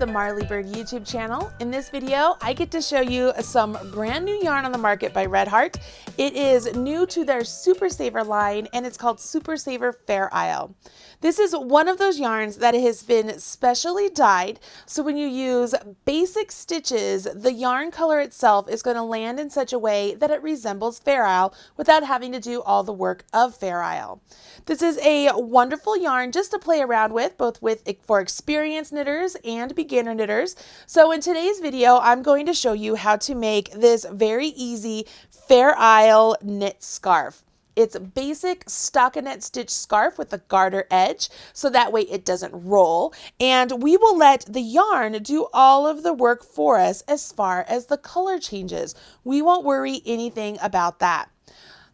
the Marley Bird YouTube channel. In this video, I get to show you some brand new yarn on the market by Red Heart. It is new to their Super Saver line and it's called Super Saver Fair Isle. This is one of those yarns that has been specially dyed, so when you use basic stitches, the yarn color itself is going to land in such a way that it resembles Fair Isle without having to do all the work of Fair Isle. This is a wonderful yarn just to play around with, both for experienced knitters and beginner knitters. So in today's video, I'm going to show you how to make this very easy Fair Isle knit scarf. It's a basic stockinette stitch scarf with a garter edge, so that way it doesn't roll. And we will let the yarn do all of the work for us as far as the color changes. We won't worry anything about that.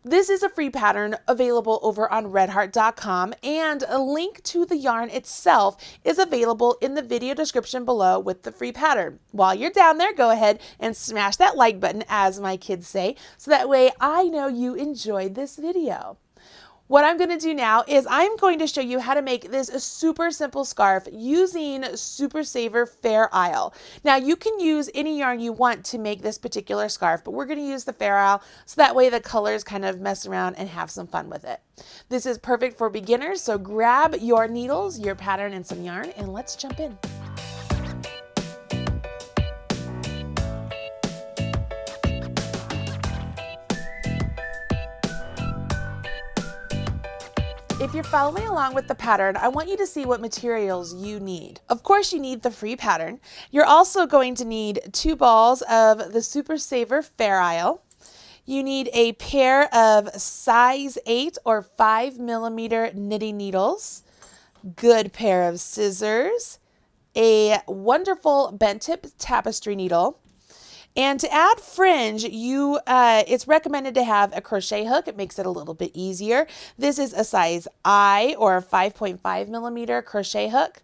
This is a free pattern available over on redheart.com, and a link to the yarn itself is available in the video description below with the free pattern. While you're down there, go ahead and smash that like button, as my kids say, so that way I know you enjoyed this video. What I'm going to do now is I'm going to show you how to make this a super simple scarf using Super Saver Fair Isle. Now you can use any yarn you want to make this particular scarf, but we're going to use the Fair Isle so that way the colors kind of mess around and have some fun with it. This is perfect for beginners, so grab your needles, your pattern, and some yarn, and let's jump in. If you're following along with the pattern, I want you to see what materials you need. Of course, you need the free pattern. You're also going to need 2 balls of the Super Saver Fair Isle. You need a pair of size 8 or 5mm knitting needles, good pair of scissors, a wonderful bent tip tapestry needle. And to add fringe, it's recommended to have a crochet hook. It makes it a little bit easier. This is a size I or 5.5mm crochet hook.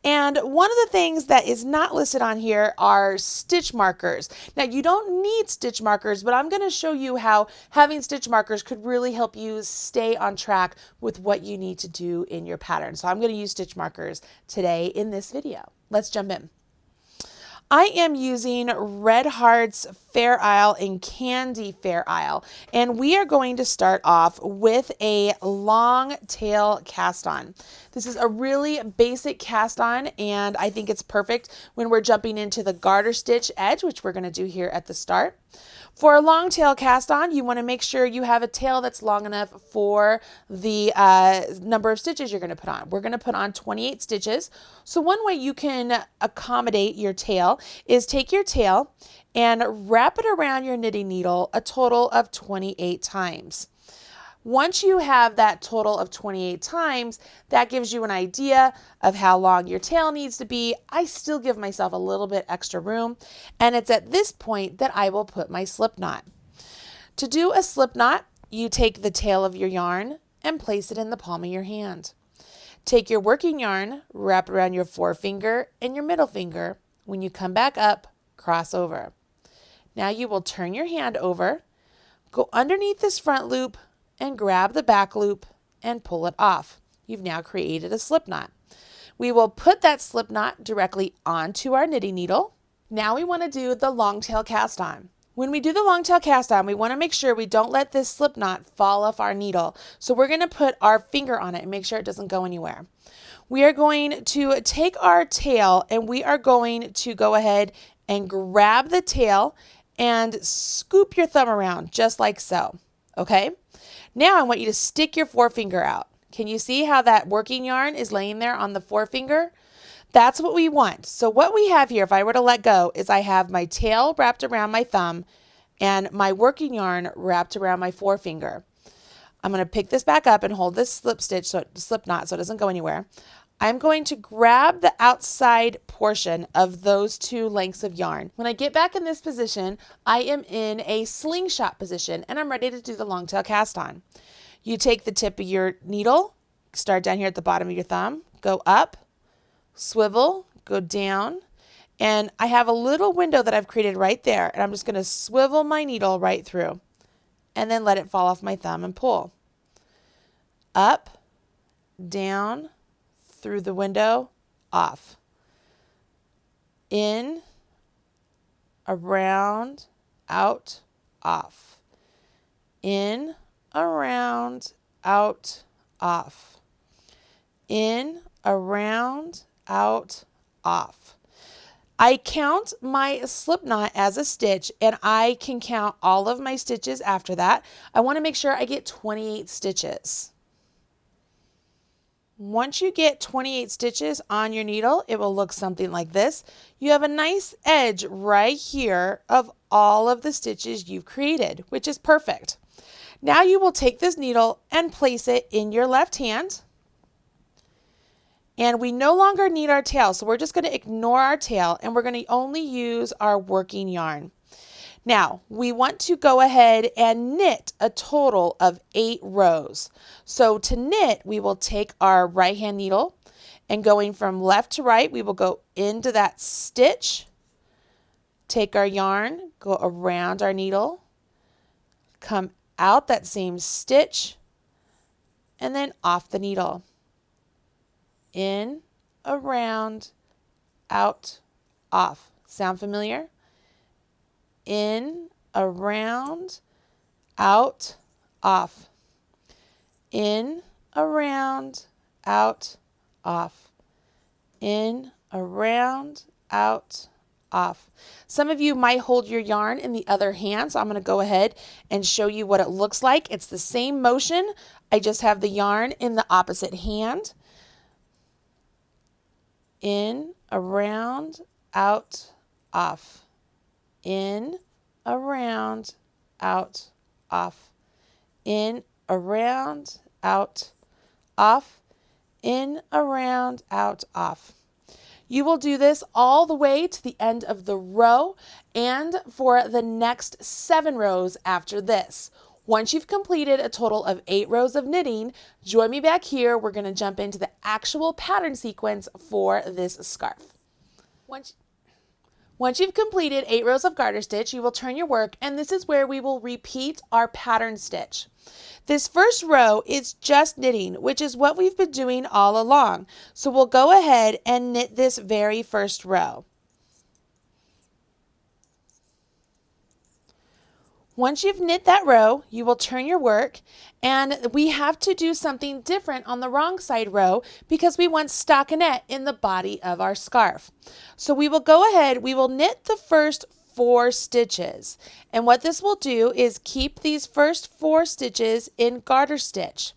And one of the things that is not listed on here are stitch markers. Now you don't need stitch markers, but I'm going to show you how having stitch markers could really help you stay on track with what you need to do in your pattern. So I'm going to use stitch markers today in this video. Let's jump in. I am using Red Heart's Fair Isle and Candy Fair Isle, and we are going to start off with a long tail cast on. This is a really basic cast on, and I think it's perfect when we're jumping into the garter stitch edge, which we're going to do here at the start. For a long tail cast on, you want to make sure you have a tail that's long enough for the number of stitches you're going to put on. We're going to put on 28 stitches. So one way you can accommodate your tail is take your tail and wrap it around your knitting needle a total of 28 times. Once you have that total of 28 times, that gives you an idea of how long your tail needs to be. I still give myself a little bit extra room, and it's at this point that I will put my slip knot. To do a slip knot, you take the tail of your yarn and place it in the palm of your hand. Take your working yarn, wrap around your forefinger and your middle finger. When you come back up, cross over. Now you will turn your hand over, go underneath this front loop, and grab the back loop and pull it off. You've now created a slip knot. We will put that slip knot directly onto our knitting needle. Now we want to do the long tail cast on. When we do the long tail cast on, we want to make sure we don't let this slip knot fall off our needle. So we're going to put our finger on it and make sure it doesn't go anywhere. We are going to take our tail and we are going to go ahead and grab the tail and scoop your thumb around just like so. Okay? Now I want you to stick your forefinger out. Can you see how that working yarn is laying there on the forefinger? That's what we want. So what we have here, if I were to let go, is I have my tail wrapped around my thumb and my working yarn wrapped around my forefinger. I'm going to pick this back up and hold this slip knot so it doesn't go anywhere. I'm going to grab the outside portion of those 2 lengths of yarn. When I get back in this position, I am in a slingshot position and I'm ready to do the long tail cast on. You take the tip of your needle, start down here at the bottom of your thumb, go up, swivel, go down, and I have a little window that I've created right there, and I'm just going to swivel my needle right through and then let it fall off my thumb and pull. Up, down, through the window, off. in, around, out, off. In, around, out, off. In, around, out, off. I count my slip knot as a stitch, and I can count all of my stitches after that. I want to make sure I get 28 stitches. Once you get 28 stitches on your needle, it will look something like this. You have a nice edge right here of all of the stitches you've created, which is perfect. Now you will take this needle and place it in your left hand. And we no longer need our tail, so we're just going to ignore our tail and we're going to only use our working yarn. Now, we want to go ahead and knit a total of 8 rows. So to knit, we will take our right hand needle and going from left to right, we will go into that stitch, take our yarn, go around our needle, come out that same stitch, and then off the needle. In, around, out, off. Sound familiar? In, around, out, off. In, around, out, off. In, around, out, off. Some of you might hold your yarn in the other hand, so I'm going to go ahead and show you what it looks like. It's the same motion. I just have the yarn in the opposite hand. In, around, out, off. In, around, out, off. In, around, out, off. In, around, out, off. You will do this all the way to the end of the row and for the next 7 rows after this. Once you've completed a total of 8 rows of knitting, join me back here. We're going to jump into the actual pattern sequence for this scarf. Once you've completed 8 rows of garter stitch, you will turn your work, and this is where we will repeat our pattern stitch. This first row is just knitting, which is what we've been doing all along. So we'll go ahead and knit this very first row. Once you've knit that row, you will turn your work, and we have to do something different on the wrong side row because we want stockinette in the body of our scarf. So we will go ahead, we will knit the first 4 stitches, and what this will do is keep these first 4 stitches in garter stitch.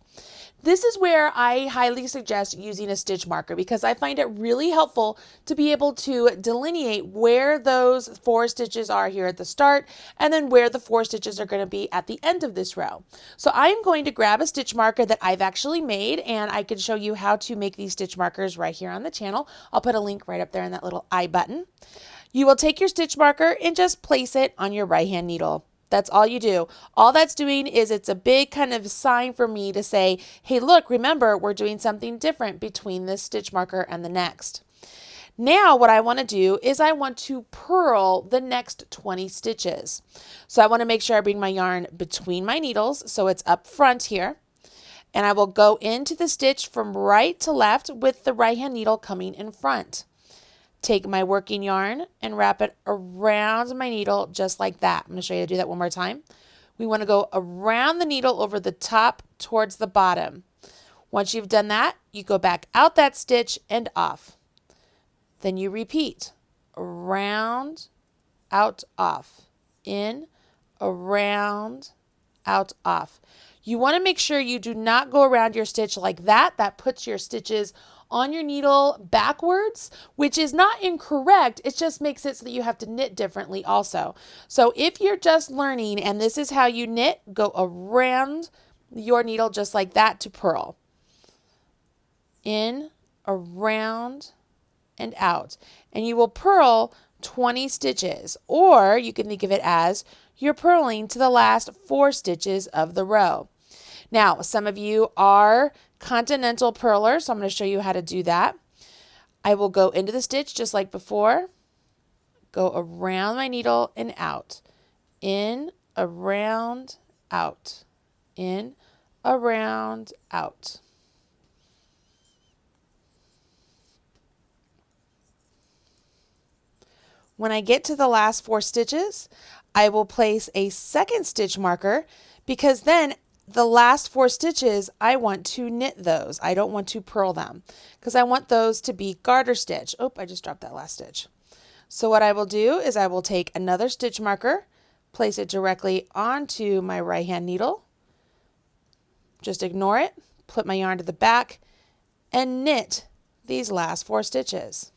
This is where I highly suggest using a stitch marker because I find it really helpful to be able to delineate where those 4 stitches are here at the start and then where the 4 stitches are going to be at the end of this row. So I'm going to grab a stitch marker that I've actually made, and I can show you how to make these stitch markers right here on the channel. I'll put a link right up there in that little I button. You will take your stitch marker and just place it on your right hand needle. That's all you do. All that's doing is it's a big kind of sign for me to say, hey, look, remember, we're doing something different between this stitch marker and the next. Now what I want to do is I want to purl the next 20 stitches. So I want to make sure I bring my yarn between my needles so it's up front here. And I will go into the stitch from right to left with the right hand needle coming in front. Take my working yarn and wrap it around my needle just like that. I'm going to show you how to do that one more time. We want to go around the needle over the top towards the bottom. Once you've done that, you go back out that stitch and off. Then you repeat. Around, out, off. In, around, out, off. You want to make sure you do not go around your stitch like that. That puts your stitches on your needle backwards, which is not incorrect. It just makes it so that you have to knit differently also. So if you're just learning and this is how you knit, go around your needle just like that to purl. In, around, and out. And you will purl 20 stitches, or you can think of it as you're purling to the last 4 stitches of the row. Now, some of you are continental purlers, so I'm going to show you how to do that. I will go into the stitch just like before, go around my needle and out. In, around, out. In, around, out. When I get to the last 4 stitches, I will place a second stitch marker because then the last 4 stitches, I want to knit those. I don't want to purl them because I want those to be garter stitch. Oh, I just dropped that last stitch. So what I will do is I will take another stitch marker, place it directly onto my right hand needle. Just ignore it, put my yarn to the back, and knit these last 4 stitches.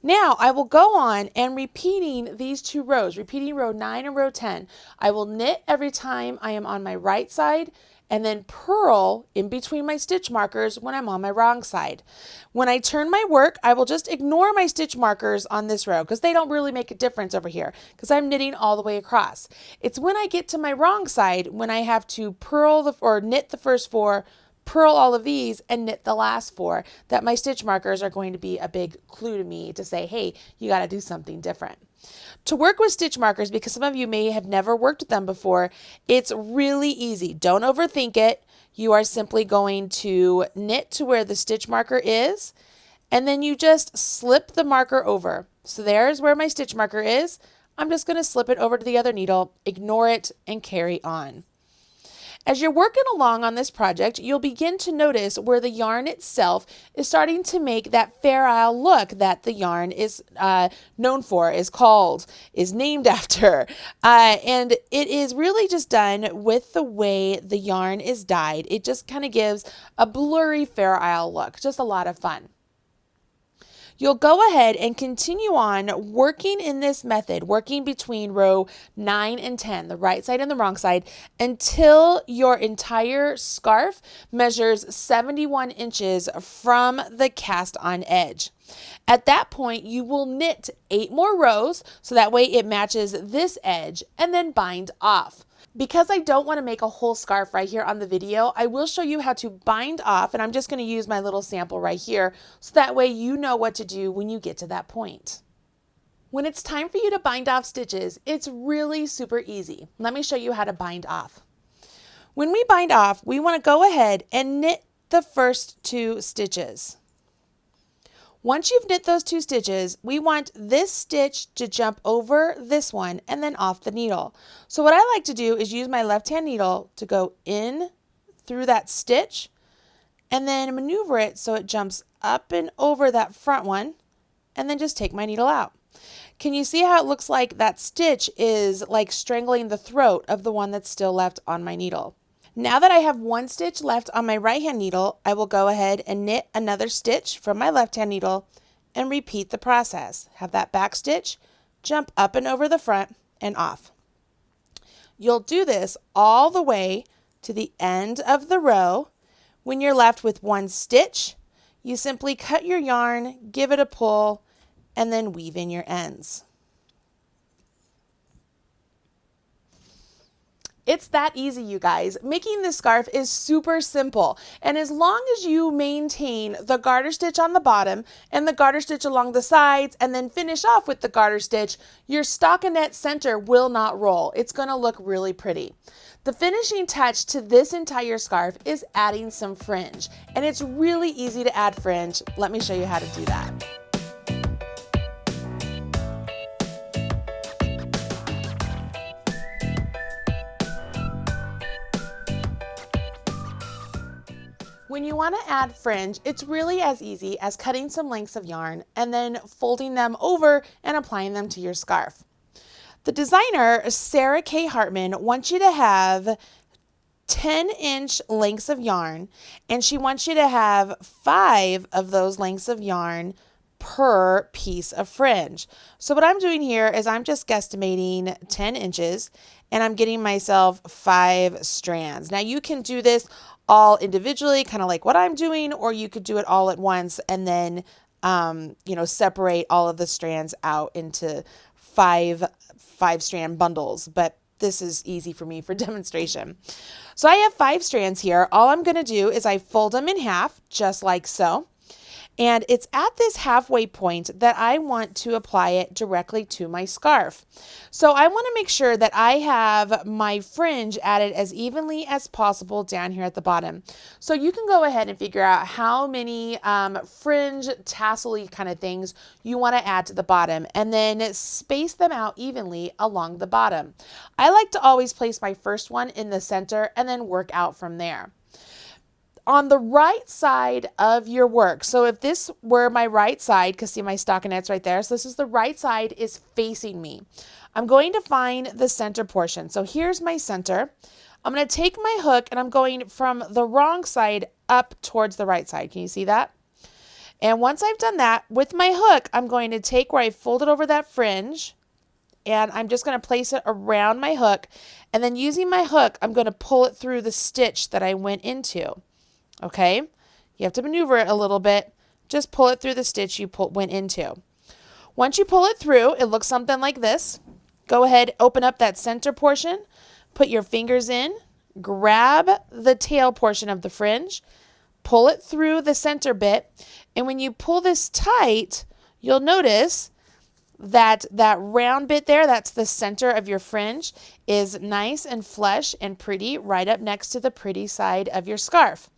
Now I will go on and repeating these 2 rows, repeating row 9 and row 10. I will knit every time I am on my right side and then purl in between my stitch markers when I'm on my wrong side. When I turn my work, I will just ignore my stitch markers on this row because they don't really make a difference over here because I'm knitting all the way across. It's when I get to my wrong side when I have to purl or knit the first 4, purl all of these, and knit the last 4 that my stitch markers are going to be a big clue to me to say, hey, you got to do something different. To work with stitch markers, because some of you may have never worked with them before, it's really easy. Don't overthink it. You are simply going to knit to where the stitch marker is, and then you just slip the marker over. So there's where my stitch marker is. I'm just going to slip it over to the other needle, ignore it, and carry on. As you're working along on this project, you'll begin to notice where the yarn itself is starting to make that Fair Isle look that the yarn is known for, is named after. And it is really just done with the way the yarn is dyed. It just kind of gives a blurry Fair Isle look. Just a lot of fun. You'll go ahead and continue on working in this method, working between row 9 and 10, the right side and the wrong side, until your entire scarf measures 71 inches from the cast on edge. At that point, you will knit 8 more rows, so that way it matches this edge, and then bind off. Because I don't want to make a whole scarf right here on the video, I will show you how to bind off, and I'm just going to use my little sample right here, so that way you know what to do when you get to that point. When it's time for you to bind off stitches, it's really super easy. Let me show you how to bind off. When we bind off, we want to go ahead and knit the first 2 stitches. Once you've knit those 2 stitches, we want this stitch to jump over this one and then off the needle. So what I like to do is use my left hand needle to go in through that stitch and then maneuver it so it jumps up and over that front one, and then just take my needle out. Can you see how it looks like that stitch is like strangling the throat of the one that's still left on my needle? Now that I have 1 stitch left on my right hand needle, I will go ahead and knit another stitch from my left hand needle and repeat the process. Have that back stitch jump up and over the front and off. You'll do this all the way to the end of the row. When you're left with 1 stitch, you simply cut your yarn, give it a pull, and then weave in your ends. It's that easy, you guys. Making this scarf is super simple, and as long as you maintain the garter stitch on the bottom and the garter stitch along the sides and then finish off with the garter stitch, your stockinette center will not roll. It's going to look really pretty. The finishing touch to this entire scarf is adding some fringe, and it's really easy to add fringe. Let me show you how to do that. When you want to add fringe, it's really as easy as cutting some lengths of yarn and then folding them over and applying them to your scarf. The designer, Sarah K. Hartman, wants you to have 10-inch lengths of yarn, and she wants you to have 5 of those lengths of yarn per piece of fringe. So what I'm doing here is I'm just guesstimating 10 inches, and I'm getting myself 5 strands. Now you can do this all individually, kind of like what I'm doing, or you could do it all at once and then, separate all of the strands out into 5 strand bundles. But this is easy for me for demonstration. So I have 5 strands here. All I'm going to do is I fold them in half, just like so. And it's at this halfway point that I want to apply it directly to my scarf. So I want to make sure that I have my fringe added as evenly as possible down here at the bottom. So you can go ahead and figure out how many fringe tassel-y kind of things you want to add to the bottom, and then space them out evenly along the bottom. I like to always place my first one in the center and then work out from there. On the right side of your work, so if this were my right side, because see my stockinette's right there, so this is the right side is facing me. I'm going to find the center portion. So here's my center. I'm going to take my hook and I'm going from the wrong side up towards the right side. Can you see that? And once I've done that, with my hook, I'm going to take where I folded over that fringe, and I'm just going to place it around my hook. And then using my hook, I'm going to pull it through the stitch that I went into. Okay, you have to maneuver it a little bit. Just pull it through the stitch you went into. Once you pull it through, it looks something like this. Go ahead, open up that center portion, put your fingers in, grab the tail portion of the fringe, pull it through the center bit, and when you pull this tight, you'll notice that round bit there, that's the center of your fringe, is nice and flush and pretty right up next to the pretty side of your scarf.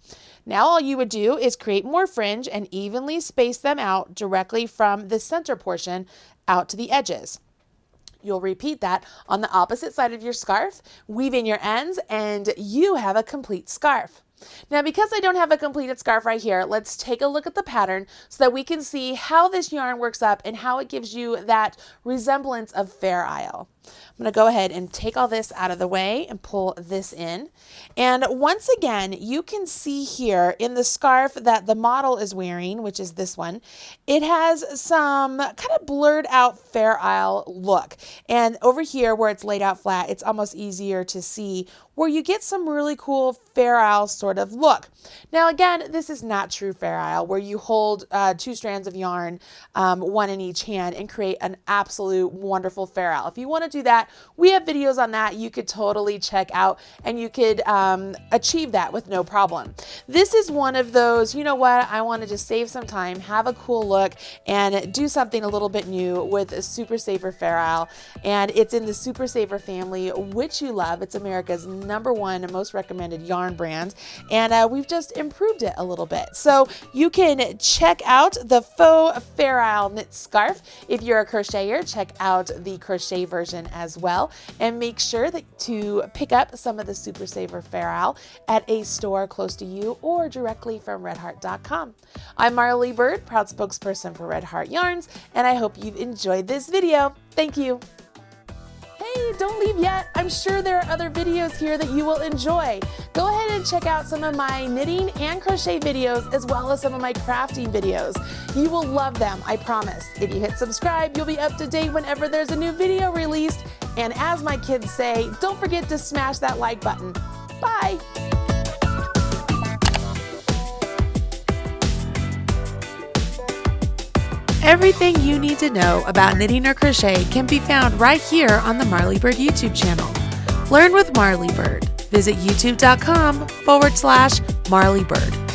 Now all you would do is create more fringe and evenly space them out directly from the center portion out to the edges. You'll repeat that on the opposite side of your scarf, weave in your ends, and you have a complete scarf. Now, because I don't have a completed scarf right here, let's take a look at the pattern so that we can see how this yarn works up and how it gives you that resemblance of Fair Isle. I'm going to go ahead and take all this out of the way and pull this in. And once again, you can see here in the scarf that the model is wearing, which is this one, it has some kind of blurred out Fair Isle look. And over here where it's laid out flat, it's almost easier to see where you get some really cool Fair Isle sort of look. Now again, this is not true Fair Isle where you hold 2 strands of yarn, one in each hand, and create an absolute wonderful Fair Isle. If you want to do that, we have videos on that you could totally check out, and you could achieve that with no problem. This is one of those, you know what, I want to just save some time, have a cool look, and do something a little bit new with a Super Saver Fair Isle. And it's in the Super Saver family, which you love. It's America's #1 most recommended yarn brand, and we've just improved it a little bit. So you can check out the Faux Fair Isle knit scarf. If you're a crocheter, check out the crochet version as well, and make sure that to pick up some of the Super Saver Fair Isle at a store close to you or directly from redheart.com. I'm Marley Bird, proud spokesperson for Red Heart Yarns, and I hope you've enjoyed this video. Thank you. Hey, don't leave yet. I'm sure there are other videos here that you will enjoy. Go ahead and check out some of my knitting and crochet videos, as well as some of my crafting videos. You will love them, I promise. If you hit subscribe, you'll be up to date whenever there's a new video released. And as my kids say, don't forget to smash that like button. Bye. Everything you need to know about knitting or crochet can be found right here on the Marley Bird YouTube channel. Learn with Marley Bird. Visit youtube.com/Marley Bird.